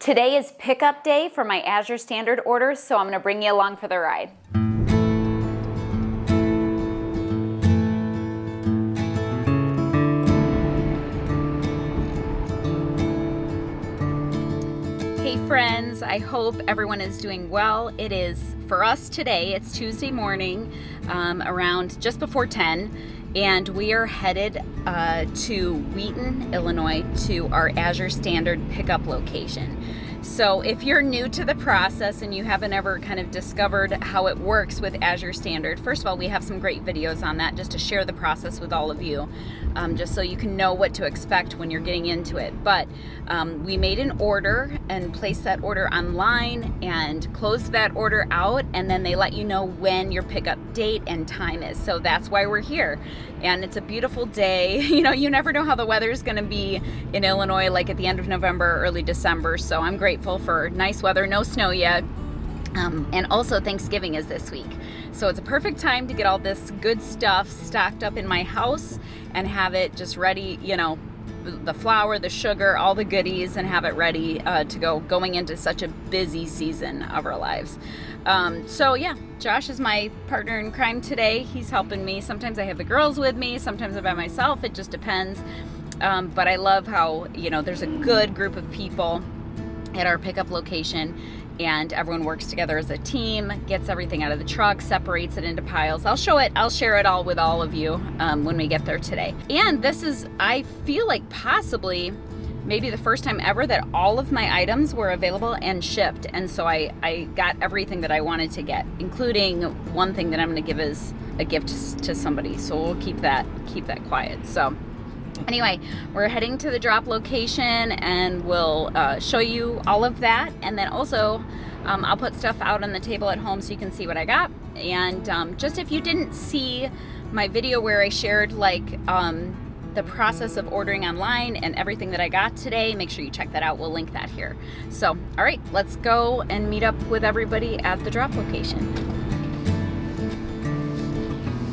Today is pickup day for my Azure Standard orders, so I'm going to bring you along for the ride. Hey friends, I hope everyone is doing well. It is, for us today, it's Tuesday morning around just before 10. And we are headed to Wheaton, Illinois, to our Azure Standard pickup location. So if you're new to the process and you haven't ever kind of discovered how it works with Azure Standard, first of all, we have some great videos on that just to share the process with all of you, just so you can know what to expect when you're getting into it. But we made an order and placed that order online and closed that order out, and then they let you know when your pickup date and time is. So that's why we're here. And it's a beautiful day. You know, you never know how the weather's going to be in Illinois, like at the end of November, early December. So I'm grateful for nice weather, no snow yet. And also Thanksgiving is this week. So it's a perfect time to get all this good stuff stocked up in my house and have it just ready, you know, the flour, the sugar, all the goodies, and have it ready to go going into such a busy season of our lives. So yeah, Josh is my partner in crime today. He's helping me. Sometimes I have the girls with me, sometimes I'm by myself. It just depends. But I love how, you know, there's a good group of people at our pickup location, and everyone works together as a team, gets everything out of the truck, separates it into piles. I'll share it all with all of you when we get there today. And this is, I feel like possibly maybe the first time ever that all of my items were available and shipped. And so I got everything that I wanted to get, including one thing that I'm gonna give as a gift to somebody. So we'll keep that quiet. So anyway, we're heading to the drop location and we'll show you all of that. And then also I'll put stuff out on the table at home so you can see what I got. And just if you didn't see my video where I shared like the process of ordering online and everything that I got today, make sure you check that out. We'll link that here. So, all right, let's go and meet up with everybody at the drop location.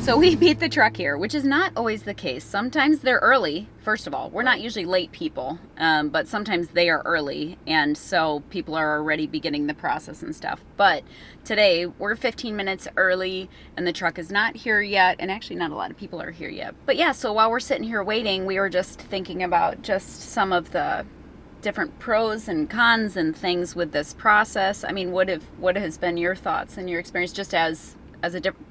So we beat the truck here, which is not always the case. Sometimes they're early. First of all, we're not usually late people, but sometimes they are early, and so people are already beginning the process and stuff. But today we're 15 minutes early, and the truck is not here yet, and actually not a lot of people are here yet. But yeah, so while we're sitting here waiting, we were just thinking about just some of the different pros and cons and things with this process. I mean, what has been your thoughts and your experience just as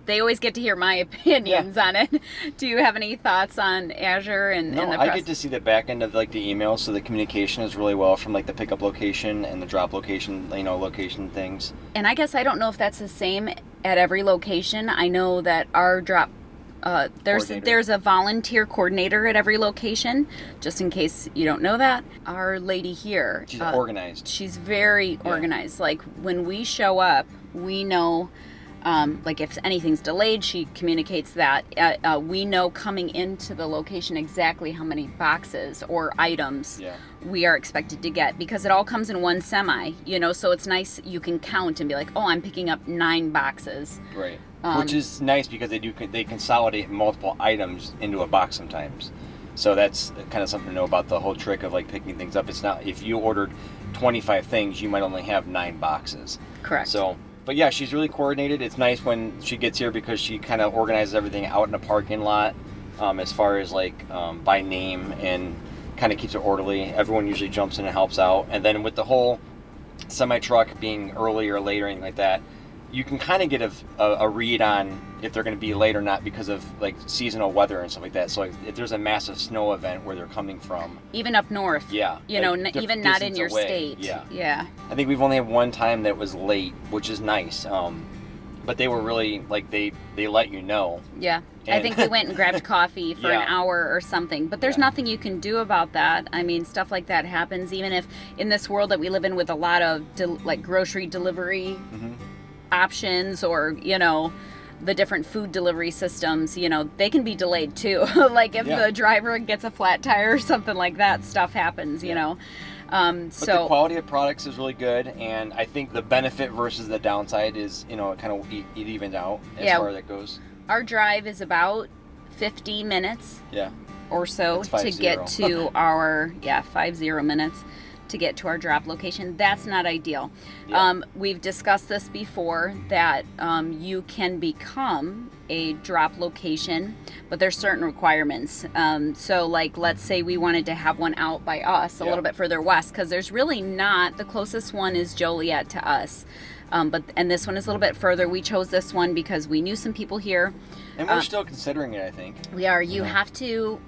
they always get to hear my opinions on it. Do you have any thoughts on Azure and the process? I get to see the back end of like the email, so the communication is really well from like the pickup location and the drop location, you know, location things. And I guess I don't know if that's the same at every location. I know that our drop there's a volunteer coordinator at every location, just in case you don't know that. Our lady here, she's organized. She's very organized. Like when we show up, we know. Like if anything's delayed, she communicates that. We know coming into the location exactly how many boxes or items we are expected to get, because it all comes in one semi, you know, so it's nice. You can count and be like, oh, I'm picking up 9 boxes. Right. Which is nice because they consolidate multiple items into a box sometimes. So that's kind of something to know about the whole trick of like picking things up. It's not, if you ordered 25 things, you might only have 9 boxes. Correct. So. But yeah, she's really coordinated. It's nice when she gets here because she kind of organizes everything out in a parking lot, as far as like by name, and kind of keeps it orderly. Everyone usually jumps in and helps out. And then with the whole semi-truck being early or late or anything like that, you can kind of get a read on if they're going to be late or not because of like seasonal weather and stuff like that. So if there's a massive snow event where they're coming from, even up north, you know, even not in your state, I think we've only had one time that was late, which is nice. But they were really like they let you know. Yeah, I think we went and grabbed coffee for an hour or something. But there's nothing you can do about that. I mean, stuff like that happens. Even if in this world that we live in with a lot of like grocery delivery options, or you know, the different food delivery systems, you know, they can be delayed too. Like if the driver gets a flat tire or something like that, stuff happens, you know. But the quality of products is really good, and I think the benefit versus the downside is, you know, it kind of it evens out as far as that goes. Our drive is about 50 minutes or so to get to our 50 minutes to get to our drop location. That's not ideal. Yeah. We've discussed this before, that you can become a drop location, but there's certain requirements. So like, let's say we wanted to have one out by us a little bit further west, because there's really not, the closest one is Joliet to us. And this one is a little bit further. We chose this one because we knew some people here. And we're still considering it, I think. We are. You have to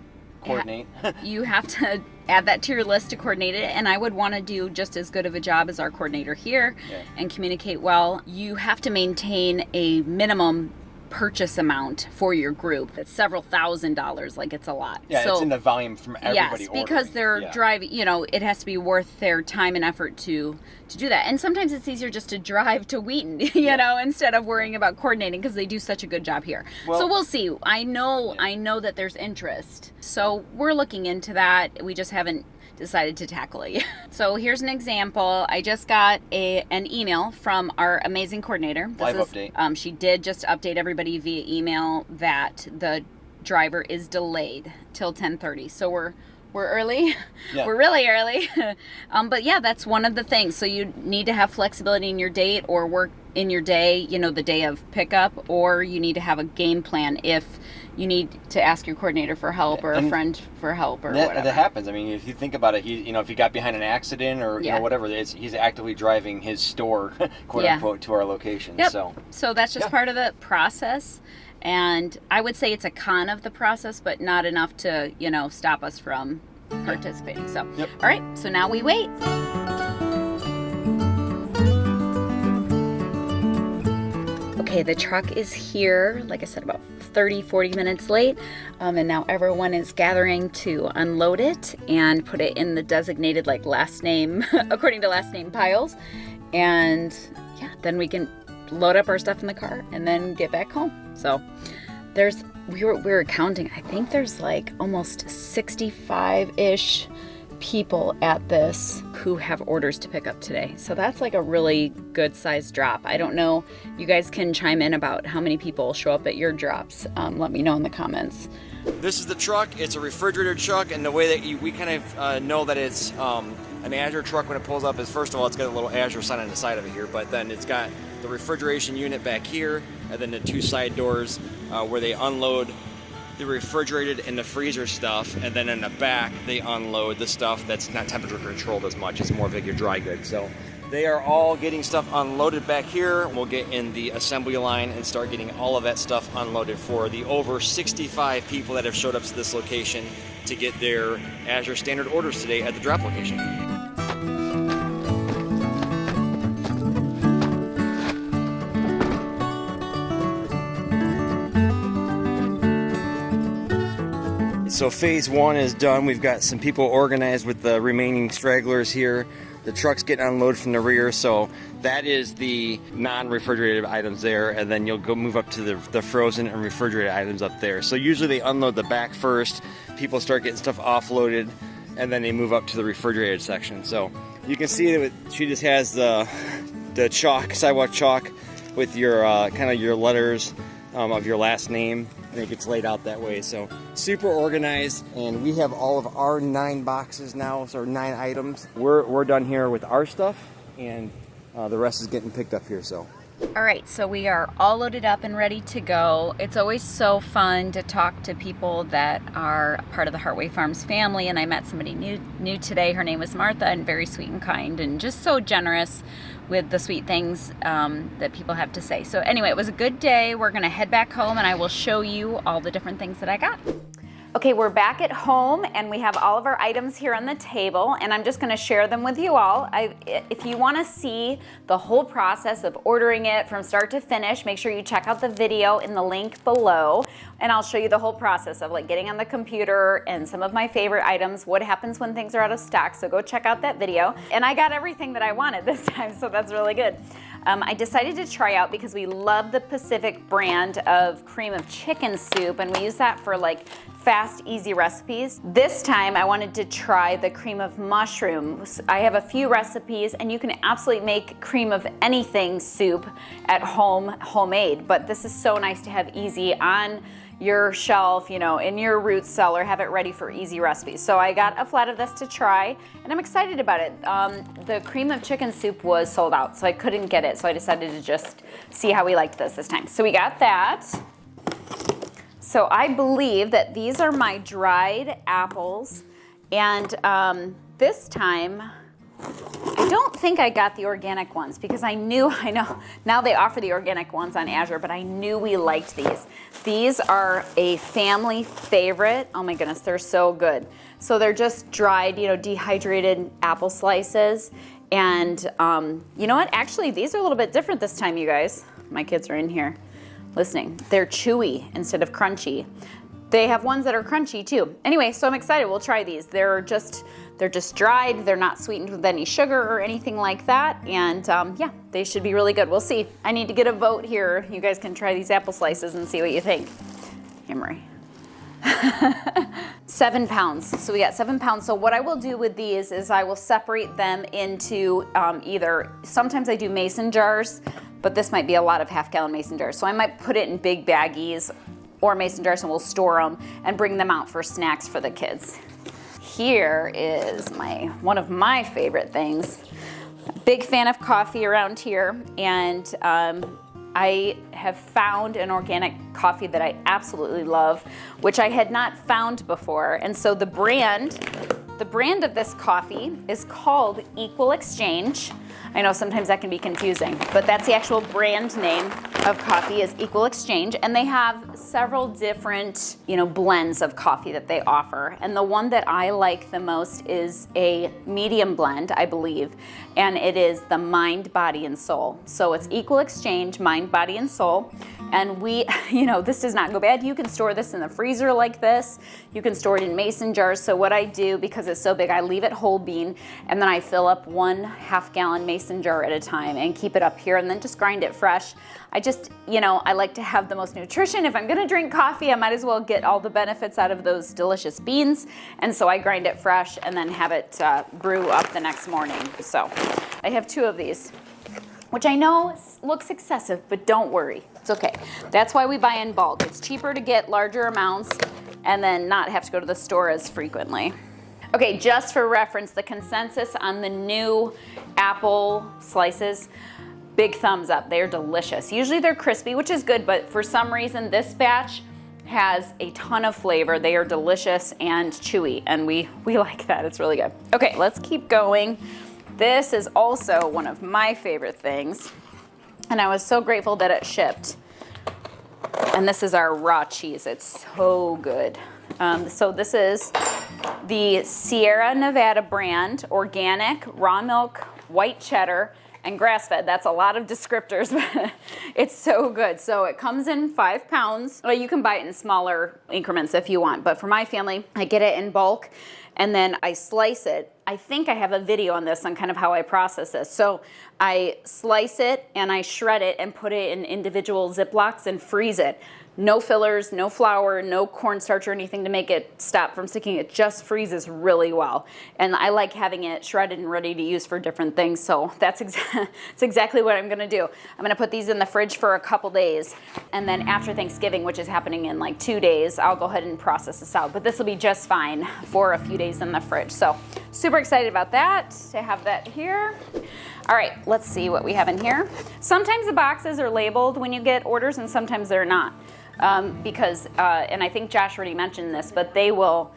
coordinate. You have to add that to your list to coordinate it, and I would want to do just as good of a job as our coordinator here and communicate well. You have to maintain a minimum purchase amount for your group. It's several $1,000s, like it's a lot. Yeah, so, it's in the volume from everybody ordering. Because they're driving, it has to be worth their time and effort to do that. And sometimes it's easier just to drive to Wheaton, you know, instead of worrying about coordinating, because they do such a good job here. Well, so we'll see. I know that there's interest. So we're looking into that. We just haven't decided to tackle it. So here's an example. I just got an email from our amazing coordinator. Live update. She did just update everybody via email that the driver is delayed till 10:30. So we're early. Yeah. We're really early. But yeah, that's one of the things. So you need to have flexibility in your date, or work in your day, the day of pickup, or you need to have a game plan if you need to ask your coordinator for help, or a friend for help, or whatever. That happens. I mean, if you think about it, if he got behind an accident or whatever, he's actively driving his store, quote unquote, to our location. Yep. So that's just part of the process. And I would say it's a con of the process, but not enough to, stop us from participating. So, all right. So now we wait. Okay, the truck is here, like I said, about 30-40 minutes late, and now everyone is gathering to unload it and put it in the designated last name, according to last name piles, and then we can load up our stuff in the car and then get back home. So we were counting, I think there's almost 65-ish people at this who have orders to pick up today. So that's a really good sized drop. I don't know, you guys can chime in about how many people show up at your drops. Let me know in the comments. This is the truck. It's a refrigerator truck, and the way that we kind of know that it's an Azure truck when it pulls up is, first of all, it's got a little Azure sign on the side of it here, but then it's got the refrigeration unit back here, and then the two side doors where they unload the refrigerated and the freezer stuff, and then in the back they unload the stuff that's not temperature controlled as much. It's more of your dry goods. So they are all getting stuff unloaded back here. We'll get in the assembly line and start getting all of that stuff unloaded for the over 65 people that have showed up to this location to get their Azure Standard orders today at the drop location. So phase one is done. We've got some people organized with the remaining stragglers here. The truck's getting unloaded from the rear, so that is the non-refrigerated items there, and then you'll go move up to the frozen and refrigerated items up there. So usually they unload the back first, people start getting stuff offloaded, and then they move up to the refrigerated section. So you can see that she just has the chalk, sidewalk chalk, with your kind of your letters of your last name, and it gets laid out that way. So super organized, and we have all of our 9 boxes now, so 9 items. We're done here with our stuff, and the rest is getting picked up here. So all right, so we are all loaded up and ready to go. It's always so fun to talk to people that are part of the Heartway Farms family, and I met somebody new today. Her name was Martha, and very sweet and kind, and just so generous with the sweet things that people have to say. So anyway, it was a good day. We're gonna head back home, and I will show you all the different things that I got. Okay, we're back at home, and we have all of our items here on the table, and I'm just gonna share them with you all. If you wanna see the whole process of ordering it from start to finish, make sure you check out the video in the link below, and I'll show you the whole process of getting on the computer and some of my favorite items, what happens when things are out of stock, so go check out that video. And I got everything that I wanted this time, so that's really good. I decided to try out, because we love the Pacific brand of cream of chicken soup, and we use that for fast, easy recipes. This time I wanted to try the cream of mushrooms. I have a few recipes, and you can absolutely make cream of anything soup at home, homemade, but this is so nice to have easy on your shelf, you know, in your root cellar, have it ready for easy recipes. So I got a flat of this to try, and I'm excited about it. The cream of chicken soup was sold out, so I couldn't get it, so I decided to just see how we liked this time. So we got that. So I believe that these are my dried apples, and this time, I don't think I got the organic ones because I know, now they offer the organic ones on Azure, but I knew we liked these. These are a family favorite. Oh my goodness, they're so good. So they're just dried, you know, dehydrated apple slices. And you know what? Actually, these are a little bit different this time, you guys. My kids are in here listening. They're chewy instead of crunchy. They have ones that are crunchy too. Anyway, so I'm excited. We'll try these. They're just dried. They're not sweetened with any sugar or anything like that. And yeah, they should be really good. We'll see. I need to get a vote here. You guys can try these apple slices and see what you think. Here, Marie. 7 pounds. So we got 7 pounds. So what I will do with these is I will separate them into either, sometimes I do mason jars, but this might be a lot of half-gallon mason jars. So I might put it in big baggies or mason jars, and we'll store them and bring them out for snacks for the kids. Here is one of my favorite things. Big fan of coffee around here, and I have found an organic coffee that I absolutely love, which I had not found before. And so the brand of this coffee is called Equal Exchange. I know sometimes that can be confusing, but that's the actual brand name of coffee is Equal Exchange, and they have several different, you know, blends of coffee that they offer. And the one that I like the most is a medium blend, I believe, and it is the Mind, Body, and Soul. So it's Equal Exchange, Mind, Body, and Soul. And we, you know, this does not go bad. You can store this in the freezer like this. You can store it in mason jars. So what I do, because it's so big, I leave it whole bean, and then I fill up 1 half-gallon mason jar at a time and keep it up here, and then just grind it fresh. I just, you know, I like to have the most nutrition. If I'm gonna drink coffee, I might as well get all the benefits out of those delicious beans. And so I grind it fresh and then have it brew up the next morning. So I have 2 of these, which I know looks excessive, but don't worry, it's okay. That's why we buy in bulk. It's cheaper to get larger amounts and then not have to go to the store as frequently. Okay, just for reference, the consensus on the new apple slices, big thumbs up. They're delicious. Usually they're crispy, which is good, but for some reason this batch has a ton of flavor. They are delicious and chewy, and we like that. It's really good. Okay, let's keep going. This is also one of my favorite things, and I was so grateful that it shipped. And this is our raw cheese. It's so good. So this is the Sierra Nevada brand, organic, raw milk, white cheddar, and grass-fed. That's a lot of descriptors, but it's so good. So it comes in 5 pounds. Well, you can buy it in smaller increments if you want, but for my family, I get it in bulk, and then I slice it. I think I have a video on this on kind of how I process this. So I slice it and I shred it and put it in individual Ziplocs and freeze it. No fillers, no flour, no cornstarch or anything to make it stop from sticking. It just freezes really well. And I like having it shredded and ready to use for different things. So that's exactly what I'm gonna do. I'm gonna put these in the fridge for a couple days. And then after Thanksgiving, which is happening in like 2 days, I'll go ahead and process this out. But this will be just fine for a few days in the fridge. So super excited about that, to have that here. All right, let's see what we have in here. Sometimes the boxes are labeled when you get orders and sometimes they're not. Because, and I think Josh already mentioned this, but they will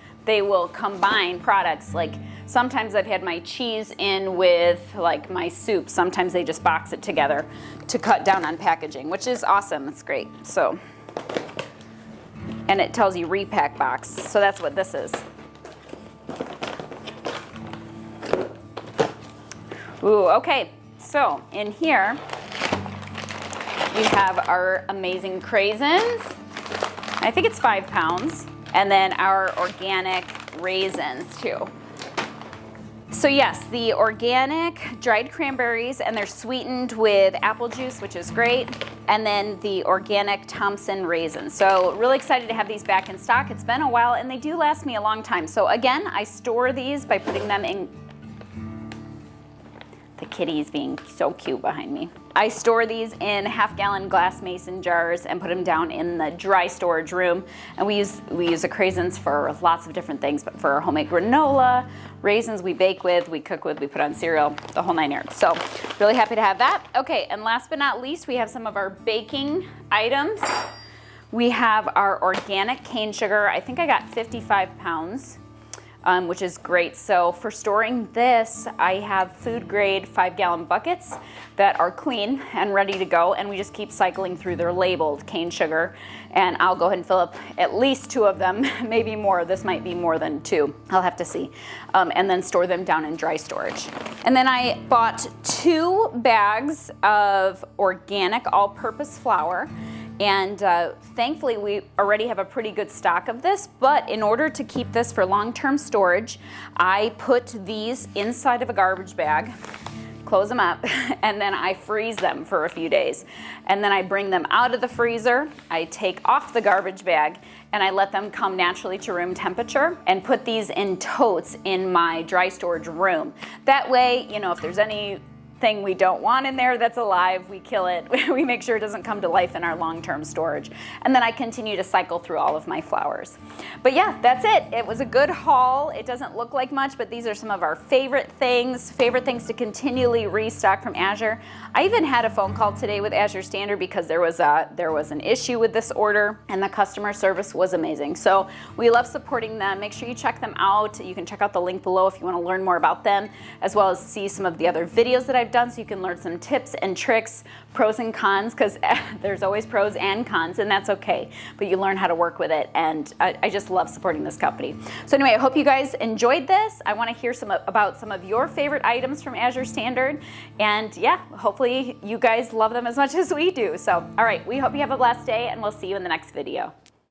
combine products. Like sometimes I've had my cheese in with like my soup. Sometimes they just box it together to cut down on packaging, which is awesome. It's great. So, and it tells you repack box. So that's what this is. Ooh, okay. So in here, we have our amazing craisins. I think it's 5 pounds. And then our organic raisins too. So yes, the organic dried cranberries, and they're sweetened with apple juice, which is great. And then the organic Thompson raisins. So really excited to have these back in stock. It's been a while and they do last me a long time. So again, I store these by putting them in the kitty's being so cute behind me. I store these in half-gallon glass mason jars and put them down in the dry storage room. And we use the craisins for lots of different things, but for our homemade granola, raisins we bake with, we cook with, we put on cereal, the whole 9 yards. So really happy to have that. Okay, and last but not least, we have some of our baking items. We have our organic cane sugar. I think I got 55 pounds. Which is great. So for storing this, I have food grade 5-gallon buckets that are clean and ready to go, and we just keep cycling through. They're labeled cane sugar, and I'll go ahead and fill up at least 2 of them, maybe more. This might be more than 2. I'll have to see. And then store them down in dry storage. And then I bought 2 bags of organic all-purpose flour. And thankfully, we already have a pretty good stock of this, but in order to keep this for long-term storage, I put these inside of a garbage bag, close them up, and then I freeze them for a few days. And then I bring them out of the freezer, I take off the garbage bag, and I let them come naturally to room temperature and put these in totes in my dry storage room. That way, you know, if there's anything we don't want in there that's alive, we kill it. We make sure it doesn't come to life in our long-term storage. And then I continue to cycle through all of my flours. But yeah, that's it. It was a good haul. It doesn't look like much, but these are some of our favorite things to continually restock from Azure. I even had a phone call today with Azure Standard because there was an issue with this order, and the customer service was amazing. So we love supporting them. Make sure you check them out. You can check out the link below if you want to learn more about them, as well as see some of the other videos that I've done, so you can learn some tips and tricks, pros and cons, because there's always pros and cons, and that's okay, but you learn how to work with it, and I just love supporting this company. So anyway, I hope you guys enjoyed this. I want to hear about some of your favorite items from Azure Standard, and yeah, hopefully you guys love them as much as we do. So all right, we hope you have a blessed day, and we'll see you in the next video.